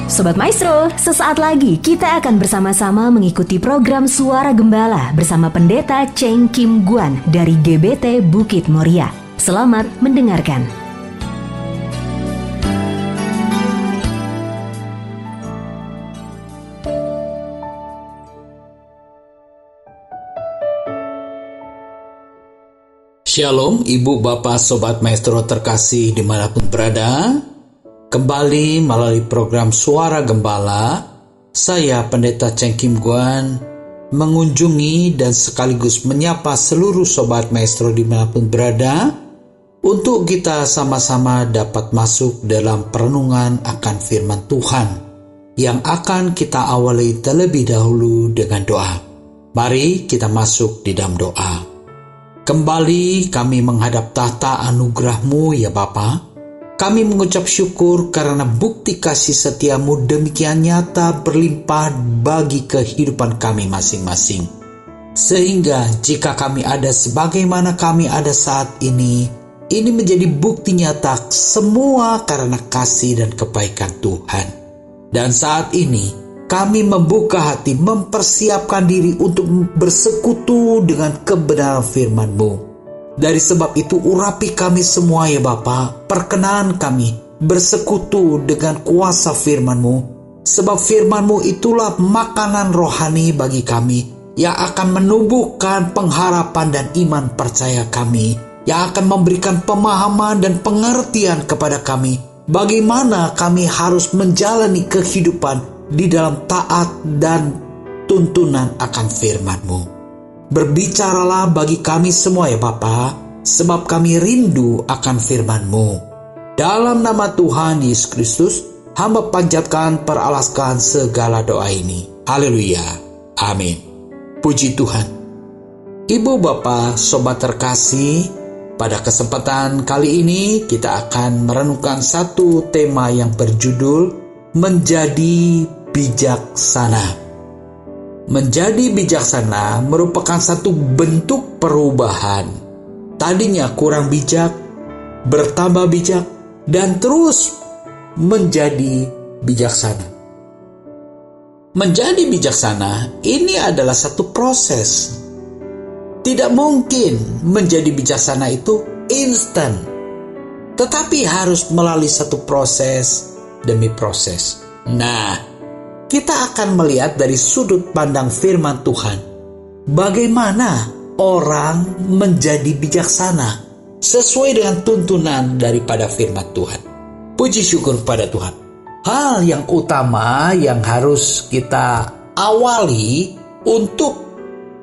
Sobat Maestro, sesaat lagi kita akan bersama-sama mengikuti program Suara Gembala bersama Pendeta Cheng Kim Guan dari GBT Bukit Moria. Selamat mendengarkan. Shalom, Ibu, Bapak, Sobat Maestro terkasih dimanapun berada. Kembali melalui program Suara Gembala, saya Pendeta Cheng Kim Guan mengunjungi dan sekaligus menyapa seluruh Sobat Maestro dimanapun berada untuk kita sama-sama dapat masuk dalam perenungan akan firman Tuhan yang akan kita awali terlebih dahulu dengan doa. Mari kita masuk di dalam doa. Kembali kami menghadap tahta anugerah-Mu ya Bapa. Kami mengucap syukur karena bukti kasih setia-Mu demikian nyata berlimpah bagi kehidupan kami masing-masing. Sehingga jika kami ada sebagaimana kami ada saat ini menjadi bukti nyata semua karena kasih dan kebaikan Tuhan. Dan saat ini kami membuka hati, mempersiapkan diri untuk bersekutu dengan kebenaran firman-Mu. Dari sebab itu urapi kami semua ya Bapa, perkenan kami bersekutu dengan kuasa firman-Mu. Sebab firman-Mu itulah makanan rohani bagi kami, yang akan menumbuhkan pengharapan dan iman percaya kami, yang akan memberikan pemahaman dan pengertian kepada kami, bagaimana kami harus menjalani kehidupan di dalam taat dan tuntunan akan firman-Mu. Berbicaralah bagi kami semua ya Bapa, sebab kami rindu akan firman-Mu. Dalam nama Tuhan Yesus Kristus, hamba panjatkan peralaskan segala doa ini. Haleluya. Amin. Puji Tuhan. Ibu, Bapak, Sobat terkasih, pada kesempatan kali ini kita akan merenungkan satu tema yang berjudul Menjadi Bijaksana. Menjadi bijaksana merupakan satu bentuk perubahan. Tadinya kurang bijak, bertambah bijak, dan terus menjadi bijaksana. Menjadi bijaksana ini adalah satu proses. Tidak mungkin menjadi bijaksana itu instan, tetapi harus melalui satu proses demi proses. Nah, kita akan melihat dari sudut pandang firman Tuhan, bagaimana orang menjadi bijaksana sesuai dengan tuntunan daripada firman Tuhan. Puji syukur pada Tuhan. Hal yang utama yang harus kita awali untuk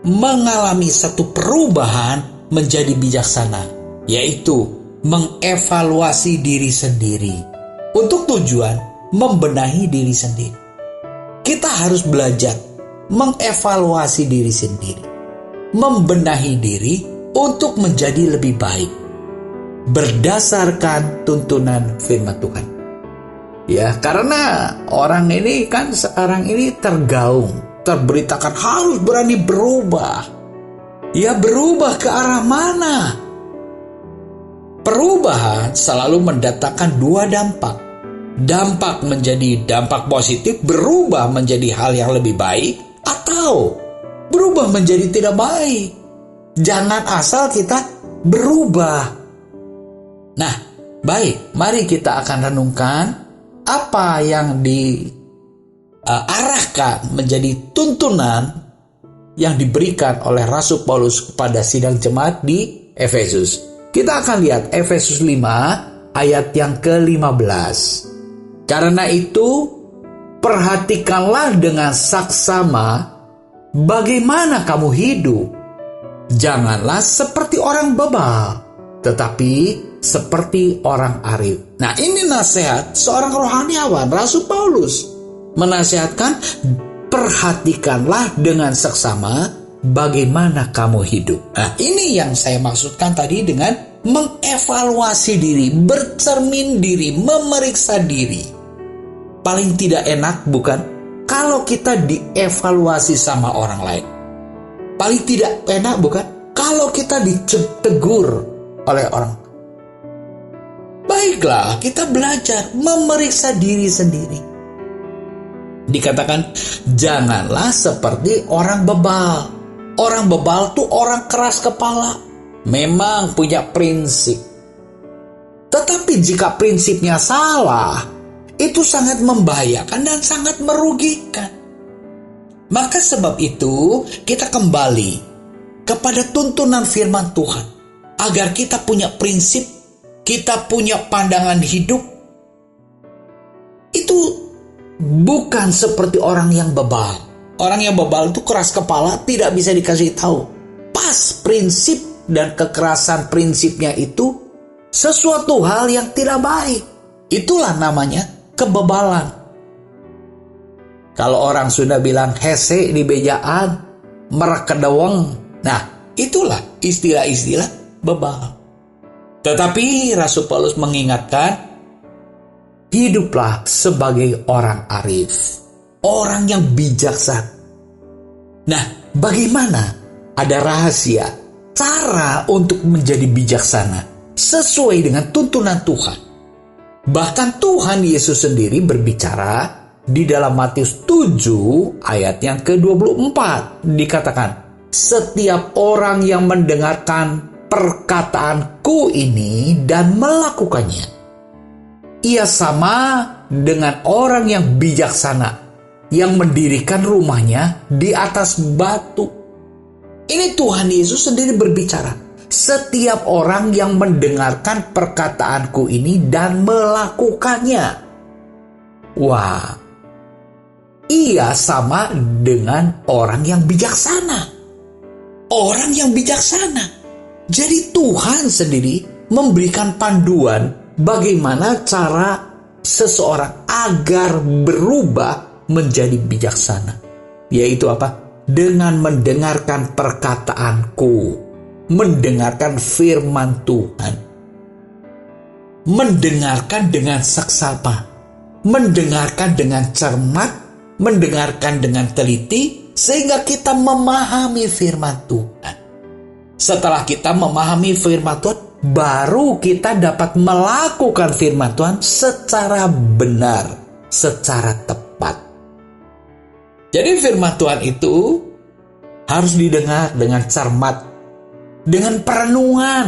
mengalami satu perubahan menjadi bijaksana, yaitu mengevaluasi diri sendiri untuk tujuan membenahi diri sendiri. Kita harus belajar mengevaluasi diri sendiri, membenahi diri untuk menjadi lebih baik berdasarkan tuntunan firman Tuhan. Ya, karena orang ini kan sekarang ini tergaung, terberitakan harus berani berubah. Ya, berubah ke arah mana? Perubahan selalu mendatangkan dua dampak. Dampak menjadi dampak positif, berubah menjadi hal yang lebih baik, atau berubah menjadi tidak baik. Jangan asal kita berubah. Nah, baik, mari kita akan renungkan apa yang diarahkan menjadi tuntunan yang diberikan oleh Rasul Paulus kepada sidang jemaat di Efesus. Kita akan lihat Efesus 5 ayat yang ke-15. Karena itu, perhatikanlah dengan saksama bagaimana kamu hidup. Janganlah seperti orang bebal, tetapi seperti orang arif. Nah, ini nasihat seorang rohaniawan, Rasul Paulus. Menasihatkan, perhatikanlah dengan saksama bagaimana kamu hidup. Nah, ini yang saya maksudkan tadi dengan mengevaluasi diri, bercermin diri, memeriksa diri. Paling tidak enak bukan kalau kita dievaluasi sama orang lain. Paling tidak enak bukan kalau kita ditegur oleh orang. Baiklah, kita belajar memeriksa diri sendiri. Dikatakan, janganlah seperti orang bebal. Orang bebal tuh orang keras kepala. Memang punya prinsip. Tetapi jika prinsipnya salah, itu sangat membahayakan dan sangat merugikan. Maka sebab itu, kita kembali kepada tuntunan firman Tuhan. Agar kita punya prinsip, kita punya pandangan hidup. Itu bukan seperti orang yang bebal. Orang yang bebal itu keras kepala, tidak bisa dikasih tahu. Pas prinsip dan kekerasan prinsipnya itu sesuatu hal yang tidak baik. Itulah namanya kebebalan. Kalau orang Sunda bilang hese di bejaan, merekedeweng. Nah, itulah istilah-istilah bebal. Tetapi Rasul Paulus mengingatkan, hiduplah sebagai orang arif, orang yang bijaksana. Nah, bagaimana? Ada rahasia, cara untuk menjadi bijaksana sesuai dengan tuntunan Tuhan. Bahkan Tuhan Yesus sendiri berbicara di dalam Matius 7 ayat yang ke-24. Dikatakan, setiap orang yang mendengarkan perkataanku ini dan melakukannya, ia sama dengan orang yang bijaksana yang mendirikan rumahnya di atas batu. Ini Tuhan Yesus sendiri berbicara. Setiap orang yang mendengarkan perkataanku ini dan melakukannya. Wah, ia sama dengan orang yang bijaksana. Orang yang bijaksana. Jadi Tuhan sendiri memberikan panduan bagaimana cara seseorang agar berubah menjadi bijaksana. Yaitu apa? Dengan mendengarkan perkataanku, mendengarkan firman Tuhan, mendengarkan dengan saksama, mendengarkan dengan cermat, mendengarkan dengan teliti, sehingga kita memahami firman Tuhan. Setelah kita memahami firman Tuhan, baru kita dapat melakukan firman Tuhan secara benar, secara tepat. Jadi firman Tuhan itu harus didengar dengan cermat, dengan perenungan,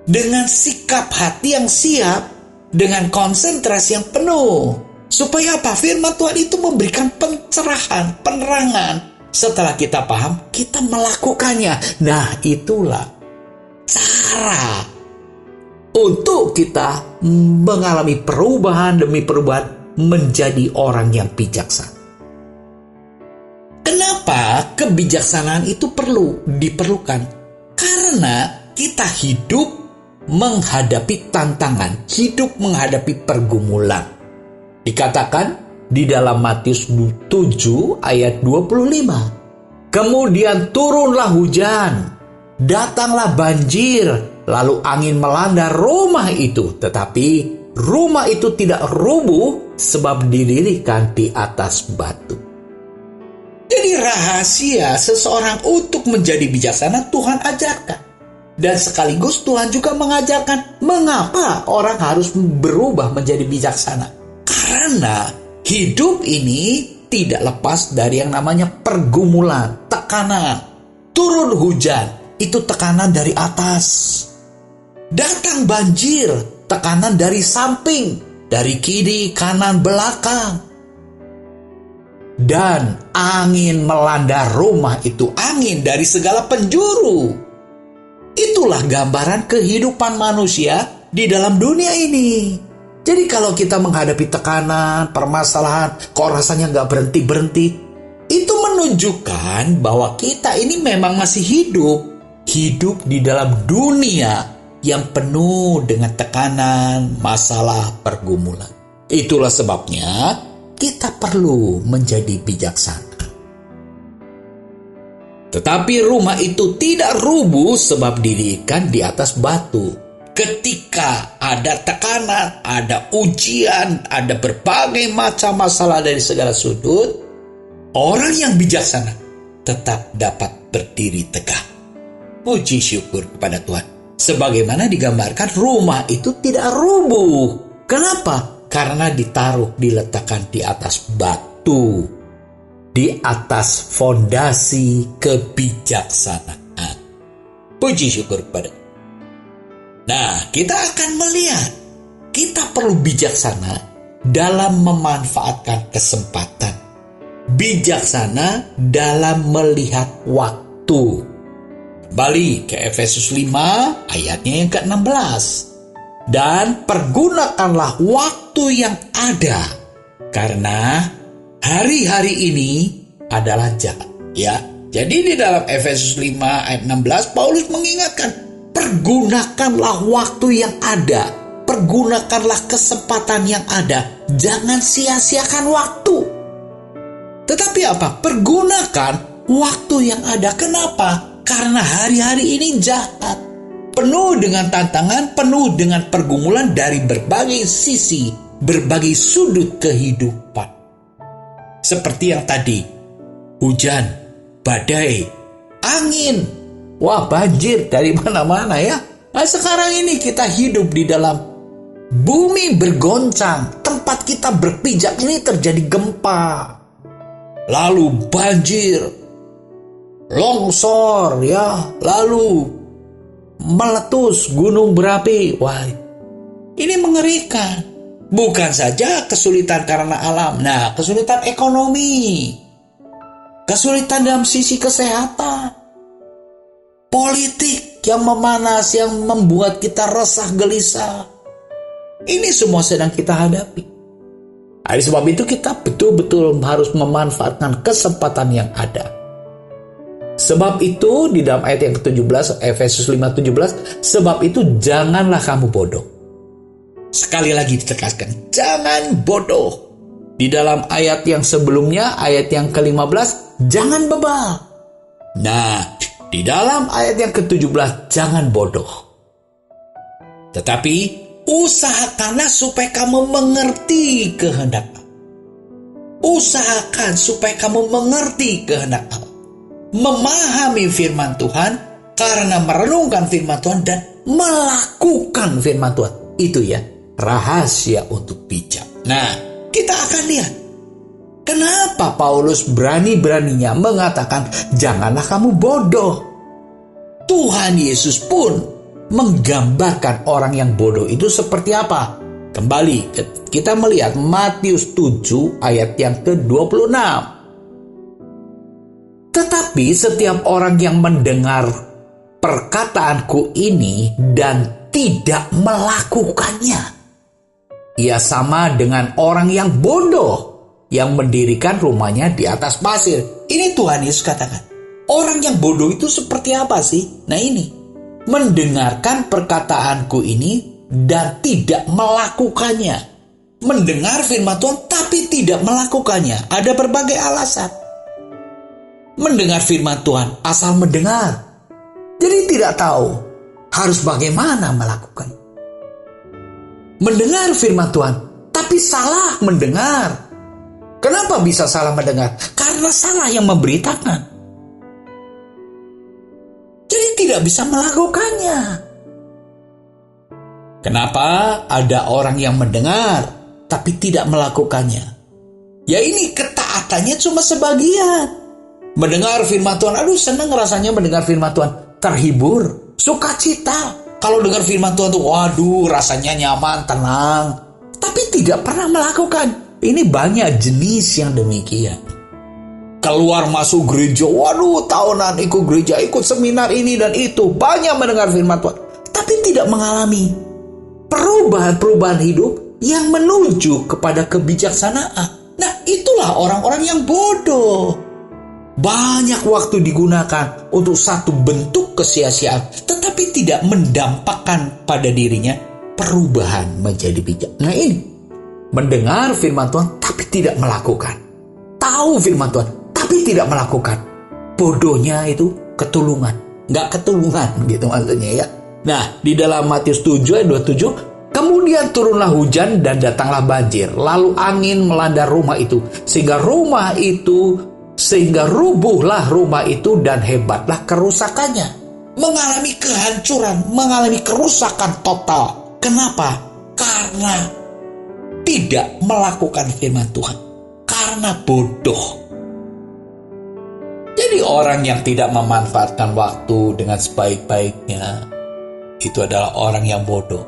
dengan sikap hati yang siap, dengan konsentrasi yang penuh. Supaya apa? Firman Tuhan itu memberikan pencerahan, penerangan. Setelah kita paham, kita melakukannya. Nah, itulah cara untuk kita mengalami perubahan demi perubahan menjadi orang yang bijaksana. Kenapa kebijaksanaan itu diperlukan? Karena kita hidup menghadapi tantangan, hidup menghadapi pergumulan. Dikatakan di dalam Matius 7 ayat 25. Kemudian turunlah hujan, datanglah banjir, lalu angin melanda rumah itu. Tetapi rumah itu tidak rubuh sebab didirikan di atas batu. Jadi rahasia seseorang untuk menjadi bijaksana Tuhan ajarkan. Dan sekaligus Tuhan juga mengajarkan mengapa orang harus berubah menjadi bijaksana. Karena hidup ini tidak lepas dari yang namanya pergumulan, tekanan. Turun hujan, itu tekanan dari atas. Datang banjir, tekanan dari samping, dari kiri, kanan, belakang. Dan angin melanda rumah itu, angin dari segala penjuru. Itulah gambaran kehidupan manusia di dalam dunia ini. Jadi kalau kita menghadapi tekanan, permasalahan, kok rasanya gak berhenti-berhenti, itu menunjukkan bahwa kita ini memang masih hidup di dalam dunia yang penuh dengan tekanan, masalah, pergumulan. Itulah sebabnya kita perlu menjadi bijaksana. Tetapi rumah itu tidak rubuh sebab didirikan di atas batu. Ketika ada tekanan, ada ujian, ada berbagai macam masalah dari segala sudut, orang yang bijaksana tetap dapat berdiri tegak. Puji syukur kepada Tuhan. Sebagaimana digambarkan, rumah itu tidak rubuh. Kenapa? Karena diletakkan di atas batu. waktu di atas fondasi kebijaksanaan. Puji syukur pada. Nah, kita akan melihat kita perlu bijaksana dalam memanfaatkan kesempatan. Bijaksana dalam melihat waktu. Kembali ke Efesus 5 ayatnya yang ke-16. Dan pergunakanlah waktu yang ada, karena hari-hari ini adalah jahat. Ya, jadi di dalam Efesus 5 ayat 16 Paulus mengingatkan, pergunakanlah waktu yang ada, pergunakanlah kesempatan yang ada, jangan sia-siakan waktu. Tetapi apa? Pergunakan waktu yang ada. Kenapa? Karena hari-hari ini jahat, penuh dengan tantangan, penuh dengan pergumulan dari berbagai sisi, berbagai sudut kehidupan. Seperti yang tadi, hujan, badai, angin, wah banjir dari mana-mana ya. Nah, sekarang ini kita hidup di dalam bumi bergoncang, tempat kita berpijak ini terjadi gempa, lalu banjir, longsor ya, lalu meletus gunung berapi. Wah, ini mengerikan. Bukan saja kesulitan karena alam. Nah, kesulitan ekonomi, kesulitan dalam sisi kesehatan, politik yang memanas, yang membuat kita resah gelisah. Ini semua sedang kita hadapi. Oleh sebab itu kita betul-betul harus memanfaatkan kesempatan yang ada. Sebab itu di dalam ayat yang ke-17, Efesus 5:17, sebab itu janganlah kamu bodoh. Sekali lagi ditegaskan, jangan bodoh. Di dalam ayat yang sebelumnya, ayat yang ke-15, jangan bebal. Nah, di dalam ayat yang ke-17, jangan bodoh. Tetapi usahakanlah supaya kamu mengerti kehendak Allah. Usahakan supaya kamu mengerti kehendak Allah. Memahami firman Tuhan, karena merenungkan firman Tuhan dan melakukan firman Tuhan. Itu ya, rahasia untuk bijak. Nah, kita akan lihat kenapa Paulus berani-beraninya mengatakan janganlah kamu bodoh. Tuhan Yesus pun menggambarkan orang yang bodoh itu seperti apa. Kembali kita melihat Matius 7 ayat yang ke-26. Tetapi setiap orang yang mendengar perkataanku ini dan tidak melakukannya, ia sama dengan orang yang bodoh yang mendirikan rumahnya di atas pasir. Ini Tuhan Yesus katakan. Orang yang bodoh itu seperti apa sih? Nah ini, mendengarkan perkataanku ini dan tidak melakukannya. Mendengar firman Tuhan tapi tidak melakukannya. Ada berbagai alasan. Mendengar firman Tuhan asal mendengar, jadi tidak tahu harus bagaimana melakukan. Mendengar firman Tuhan tapi salah mendengar. Kenapa bisa salah mendengar? Karena salah yang memberitakan, jadi tidak bisa melakukannya. Kenapa ada orang yang mendengar tapi tidak melakukannya? Ya ini ketaatannya cuma sebagian. Mendengar firman Tuhan, aduh senang rasanya mendengar firman Tuhan, terhibur, sukacita. Kalau dengar firman Tuhan tuh, waduh rasanya nyaman, tenang. Tapi tidak pernah melakukan. Ini banyak jenis yang demikian. Keluar masuk gereja, waduh tahunan ikut gereja, ikut seminar ini dan itu. Banyak mendengar firman Tuhan, tapi tidak mengalami perubahan-perubahan hidup yang menuju kepada kebijaksanaan. Nah itulah orang-orang yang bodoh. Banyak waktu digunakan untuk satu bentuk kesia-siaan, tetapi tidak mendampakkan pada dirinya perubahan menjadi bijak. Nah ini, mendengar firman Tuhan tapi tidak melakukan. Tahu firman Tuhan tapi tidak melakukan. Bodohnya itu ketulungan. Nggak ketulungan gitu maksudnya ya. Nah di dalam Matius 7 ayat 27, kemudian turunlah hujan dan datanglah banjir, lalu angin melanda rumah itu, sehingga rubuhlah rumah itu dan hebatlah kerusakannya. Mengalami kehancuran, mengalami kerusakan total. Kenapa? Karena tidak melakukan firman Tuhan. Karena karena bodoh. Jadi orang yang tidak memanfaatkan waktu dengan sebaik-baiknya, itu adalah orang yang bodoh.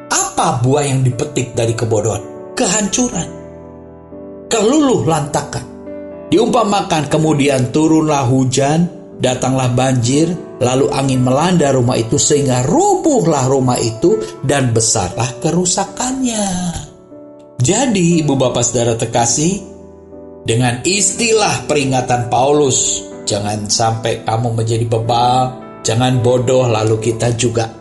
Apa buah yang dipetik dari kebodohan? Kehancuran, keluluh lantakan. Diumpamakan kemudian turunlah hujan, datanglah banjir, lalu angin melanda rumah itu sehingga rubuhlah rumah itu dan besarlah kerusakannya. Jadi ibu bapak saudara terkasih, dengan istilah peringatan Paulus, jangan sampai kamu menjadi bebal, jangan bodoh, lalu kita juga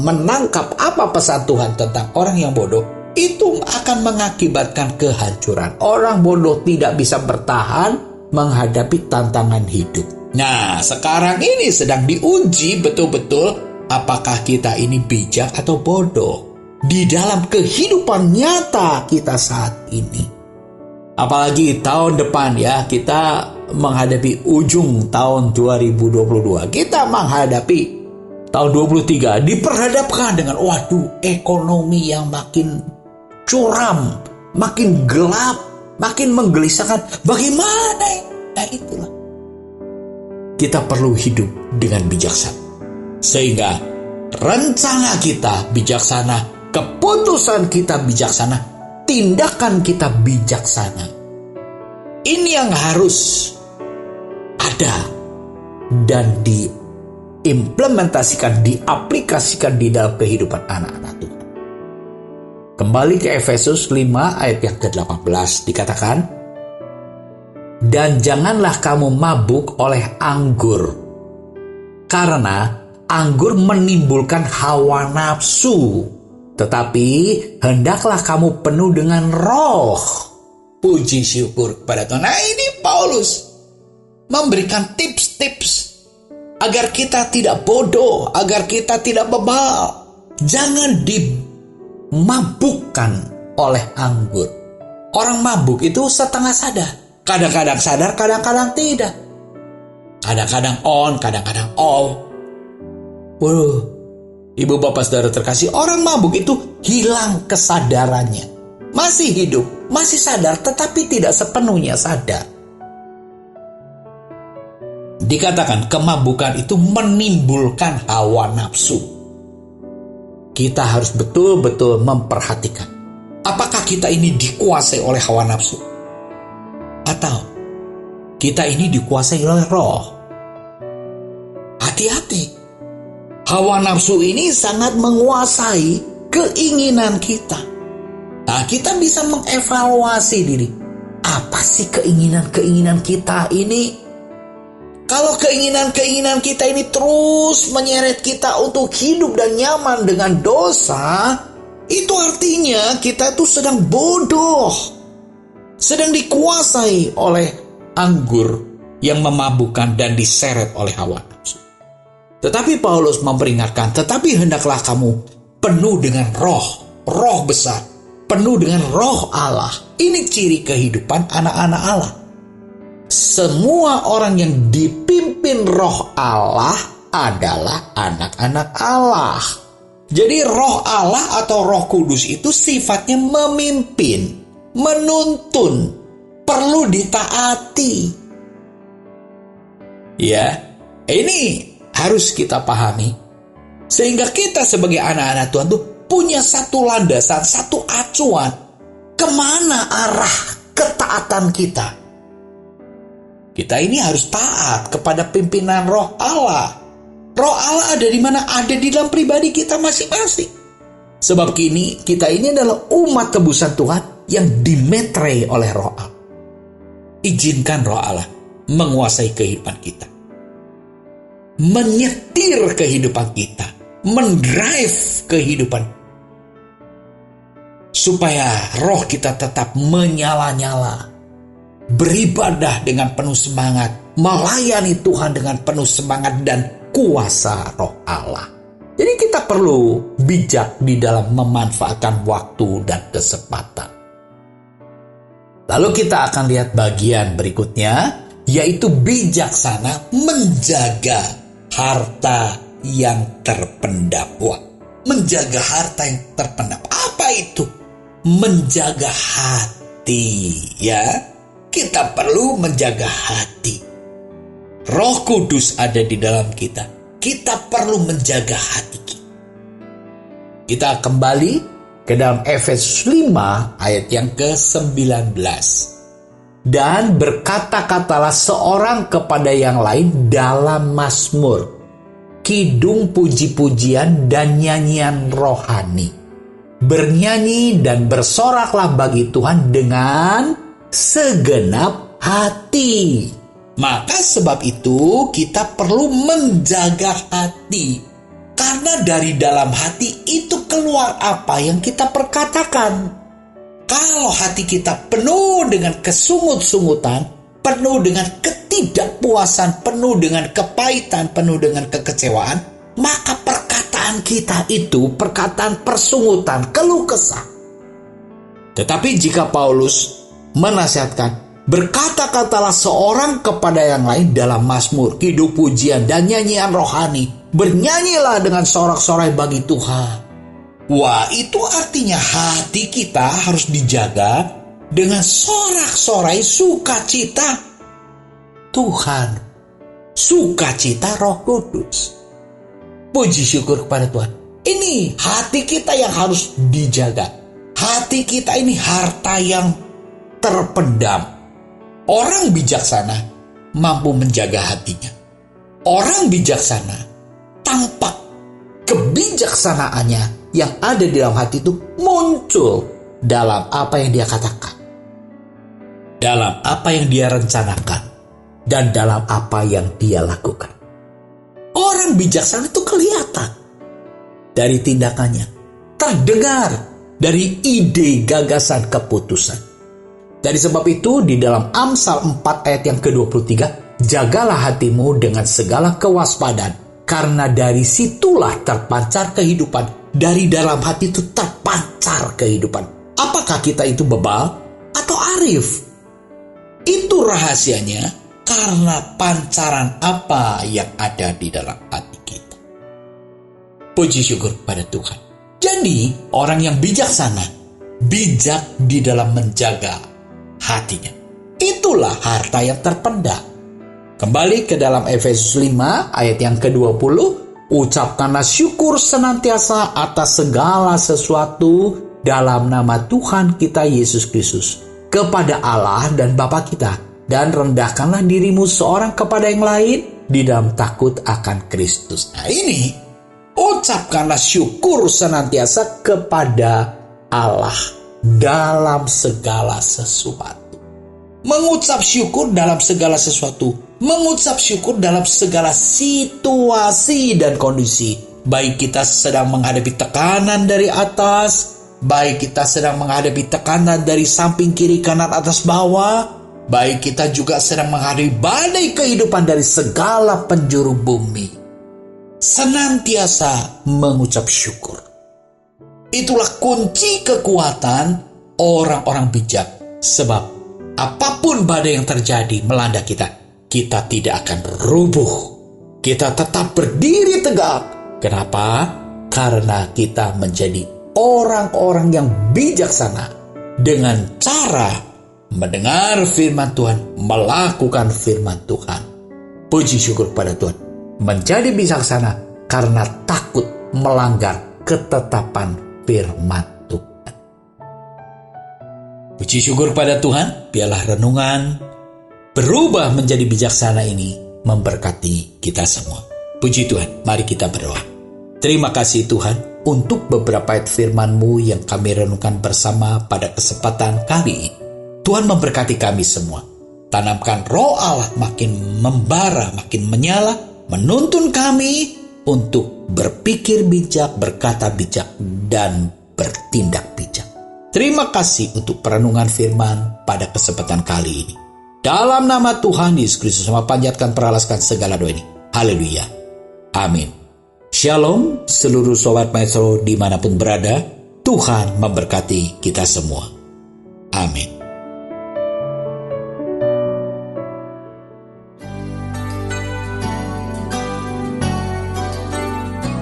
menangkap apa pesan Tuhan tentang orang yang bodoh, itu akan mengakibatkan kehancuran. Orang bodoh tidak bisa bertahan menghadapi tantangan hidup. Nah, sekarang ini sedang diuji betul-betul apakah kita ini bijak atau bodoh di dalam kehidupan nyata kita saat ini. Apalagi tahun depan ya, kita menghadapi ujung tahun 2022. Kita menghadapi tahun 2023 diperhadapkan dengan ekonomi yang makin curam, makin gelap, makin menggelisahkan. Bagaimana? Nah itulah. Kita perlu hidup dengan bijaksana. Sehingga rencana kita bijaksana, keputusan kita bijaksana, tindakan kita bijaksana. Ini yang harus ada dan diimplementasikan, diaplikasikan di dalam kehidupan anak-anak Tuhan. Kembali ke Efesus 5 ayat yang ke-18 dikatakan, dan janganlah kamu mabuk oleh anggur, karena anggur menimbulkan hawa nafsu, tetapi hendaklah kamu penuh dengan roh. Puji syukur kepada Tuhan. Nah ini Paulus memberikan tips-tips agar kita tidak bodoh, agar kita tidak bebal. Jangan dimabukkan oleh anggur. Orang mabuk itu setengah sadar. Kadang-kadang sadar, kadang-kadang tidak. Kadang-kadang on, kadang-kadang off. Ibu bapak saudara terkasih, orang mabuk itu hilang kesadarannya. Masih hidup, masih sadar, tetapi tidak sepenuhnya sadar. Dikatakan kemabukan itu menimbulkan hawa nafsu. Kita harus betul-betul memperhatikan, apakah kita ini dikuasai oleh hawa nafsu? Atau kita ini dikuasai oleh roh? Hati-hati. Hawa nafsu ini sangat menguasai keinginan kita. Nah, kita bisa mengevaluasi diri. Apa sih keinginan-keinginan kita ini? Kalau keinginan-keinginan kita ini terus menyeret kita untuk hidup dan nyaman dengan dosa, itu artinya kita itu sedang bodoh. Sedang dikuasai oleh anggur yang memabukkan dan diseret oleh hawa nafsu. Tetapi Paulus memperingatkan, tetapi hendaklah kamu penuh dengan roh besar, penuh dengan roh Allah. Ini ciri kehidupan anak-anak Allah. Semua orang yang dipimpin roh Allah adalah anak-anak Allah. Jadi roh Allah atau Roh Kudus itu sifatnya memimpin, menuntun, perlu ditaati. Ya, ini harus kita pahami. Sehingga kita sebagai anak-anak Tuhan tuh punya satu landasan, satu acuan. Kemana arah ketaatan kita? Kita ini harus taat kepada pimpinan roh Allah. Roh Allah ada di mana? Ada di dalam pribadi kita masing-masing. Sebab kita ini adalah umat tebusan Tuhan yang dimeterai oleh roh Allah. Izinkan roh Allah menguasai kehidupan kita. Menyetir kehidupan kita. Mendrive kehidupan. Supaya roh kita tetap menyala-nyala. Beribadah dengan penuh semangat. Melayani Tuhan dengan penuh semangat dan kuasa roh Allah. Jadi kita perlu bijak di dalam memanfaatkan waktu dan kesempatan. Lalu kita akan lihat bagian berikutnya, yaitu bijaksana menjaga harta yang terpendam. Menjaga harta yang terpendam. Apa itu? Menjaga hati, ya. kita perlu menjaga hati. Roh Kudus ada di dalam kita. Kita perlu menjaga hati kita. Kita kembali ke dalam Efesus 5 ayat yang ke-19. Dan berkata-katalah seorang kepada yang lain dalam mazmur, kidung puji-pujian dan nyanyian rohani. Bernyanyi dan bersoraklah bagi Tuhan dengan segenap hati. Maka sebab itu kita perlu menjaga hati. Karena dari dalam hati itu keluar apa yang kita perkatakan. Kalau hati kita penuh dengan kesungut-sungutan, penuh dengan ketidakpuasan, penuh dengan kepahitan, penuh dengan kekecewaan, maka perkataan kita itu perkataan persungutan, keluh kesah. Tetapi jika Paulus menasihatkan, berkata-katalah seorang kepada yang lain dalam mazmur, kidung pujian dan nyanyian rohani. Bernyanyilah dengan sorak-sorai bagi Tuhan. Wah, itu artinya hati kita harus dijaga dengan sorak-sorai sukacita Tuhan. Sukacita Roh Kudus. Puji syukur kepada Tuhan. Ini hati kita yang harus dijaga. Hati kita ini harta yang terpendam. Orang bijaksana mampu menjaga hatinya. Orang bijaksana tampak kebijaksanaannya yang ada di dalam hati itu muncul dalam apa yang dia katakan, dalam apa yang dia rencanakan, dan dalam apa yang dia lakukan. Orang bijaksana itu kelihatan dari tindakannya, terdengar dari ide, gagasan, keputusan. Dari sebab itu di dalam Amsal 4 ayat yang ke-23, jagalah hatimu dengan segala kewaspadaan, karena dari situlah terpancar kehidupan. Dari dalam hati itu terpancar kehidupan. Apakah kita itu bebal atau arif? Itu rahasianya, karena pancaran apa yang ada di dalam hati kita. Puji syukur pada Tuhan. Jadi orang yang bijaksana, bijak di dalam menjaga hatinya. Itulah harta yang terpendam. Kembali ke dalam Efesus 5 ayat yang ke-20. Ucapkanlah syukur senantiasa atas segala sesuatu dalam nama Tuhan kita Yesus Kristus kepada Allah dan Bapa kita. Dan rendahkanlah dirimu seorang kepada yang lain di dalam takut akan Kristus. Nah ini, ucapkanlah syukur senantiasa kepada Allah dalam segala sesuatu. Mengucap syukur dalam segala sesuatu. Mengucap syukur dalam segala situasi dan kondisi. Baik kita sedang menghadapi tekanan dari atas, baik kita sedang menghadapi tekanan dari samping, kiri, kanan, atas, bawah, baik kita juga sedang menghadapi badai kehidupan dari segala penjuru bumi. Senantiasa mengucap syukur. Itulah kunci kekuatan orang-orang bijak. Sebab apapun badai yang terjadi melanda kita, kita tidak akan rubuh. Kita tetap berdiri tegak. Kenapa? Karena kita menjadi orang-orang yang bijaksana dengan cara mendengar firman Tuhan, melakukan firman Tuhan. Puji syukur pada Tuhan. Menjadi bijaksana karena takut melanggar ketetapan firman Tuhan. Puji syukur pada Tuhan. Biarlah renungan berubah menjadi bijaksana ini memberkati kita semua. Puji Tuhan, mari kita berdoa. Terima kasih Tuhan untuk beberapa ayat firman-Mu yang kami renungkan bersama pada kesempatan kali ini. Tuhan memberkati kami semua. Tanamkan roh Allah makin membara, makin menyala, menuntun kami untuk berpikir bijak, berkata bijak, dan bertindak bijak. Terima kasih untuk perenungan firman pada kesempatan kali ini. Dalam nama Tuhan Yesus Kristus, sama panjatkan peralaskan segala doa ini. Haleluya. Amin. Shalom seluruh Sobat Maestro dimanapun berada. Tuhan memberkati kita semua. Amin.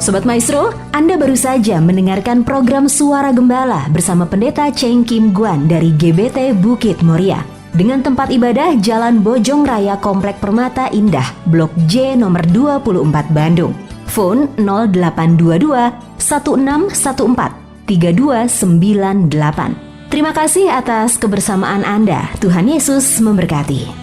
Sobat Maestro, Anda baru saja mendengarkan program Suara Gembala bersama Pendeta Cheng Kim Guan dari GBT Bukit Moria. dengan tempat ibadah Jalan Bojong Raya Komplek Permata Indah, Blok J nomor 24 Bandung. Phone 0822 1614 3298. Terima kasih atas kebersamaan Anda. Tuhan Yesus memberkati.